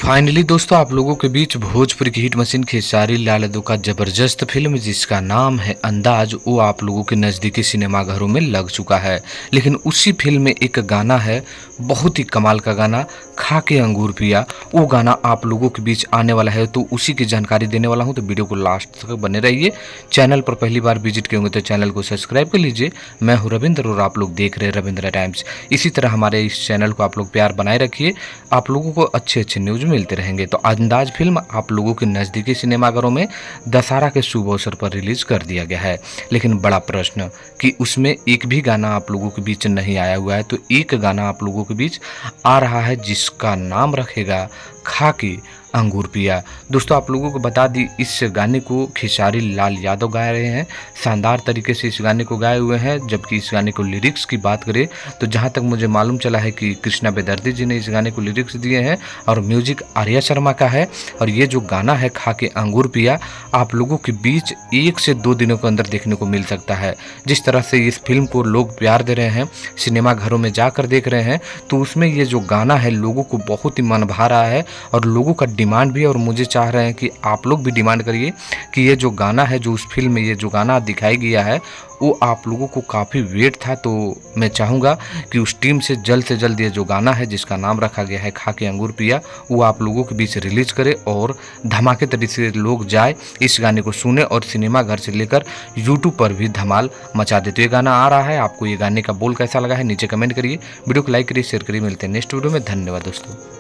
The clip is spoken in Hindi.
फाइनली दोस्तों आप लोगों के बीच भोजपुरी की हिट मशीन खेसारी लाल यादव का जबरदस्त फिल्म जिसका नाम है अंदाज वो आप लोगों के नज़दीकी सिनेमाघरों में लग चुका है। लेकिन उसी फिल्म में एक गाना है, बहुत ही कमाल का गाना, खा के अंगूर पिया। वो गाना आप लोगों के बीच आने वाला है, तो उसी की जानकारी देने वाला हूँ, तो वीडियो को लास्ट तक बने रहिए। चैनल पर पहली बार विजिट किए होंगे तो चैनल को सब्सक्राइब कर लीजिए। मैं हूँ रविंद्र और आप लोग देख रहे हैं रविंद्र टाइम्स। इसी तरह हमारे इस चैनल को आप लोग प्यार बनाए रखिए, आप लोगों को अच्छे अच्छे न्यूज़ मिलते रहेंगे। तो अंदाज फिल्म आप लोगों के नज़दीकी सिनेमाघरों में दशहरा के शुभ अवसर पर रिलीज कर दिया गया है। लेकिन बड़ा प्रश्न कि उसमें एक भी गाना आप लोगों के बीच नहीं आया हुआ है, तो एक गाना आप लोगों के बीच आ रहा है जिसका नाम रखेगा खा के अंगूर पिया। दोस्तों आप लोगों को बता दी, इस गाने को खेसारी लाल यादव गा रहे हैं, शानदार तरीके से इस गाने को गाए हुए हैं। जबकि इस गाने को लिरिक्स की बात करें तो जहां तक मुझे मालूम चला है कि कृष्णा बेदर्दी जी ने इस गाने को लिरिक्स दिए हैं और म्यूजिक आर्या शर्मा का है। और ये जो गाना है खा के अंगूर पिया आप लोगों के बीच 1 से 2 दिनों के अंदर देखने को मिल सकता है। जिस तरह से इस फिल्म को लोग प्यार दे रहे हैं, सिनेमा घरों में जाकर देख रहे हैं, तो उसमें ये जो गाना है लोगों को बहुत ही मन भा रहा है और लोगों का डिमांड भी। और मुझे चाह रहे हैं कि आप लोग भी डिमांड करिए कि ये जो गाना है, जो उस फिल्म में ये जो गाना दिखाई गया है, वो आप लोगों को काफ़ी वेट था। तो मैं चाहूँगा कि उस टीम से जल्द ये जो गाना है जिसका नाम रखा गया है खा के अंगूर पिया, वो आप लोगों के बीच रिलीज करे और धमाके तरीके से लोग जाए इस गाने को सुने और सिनेमा घर से लेकर यूट्यूब पर भी धमाल मचा दे। तो ये गाना आ रहा है, आपको ये गाने का बोल कैसा लगा है नीचे कमेंट करिए, वीडियो को लाइक करिए, शेयर करिए। मिलते हैं नेक्स्ट वीडियो में। धन्यवाद दोस्तों।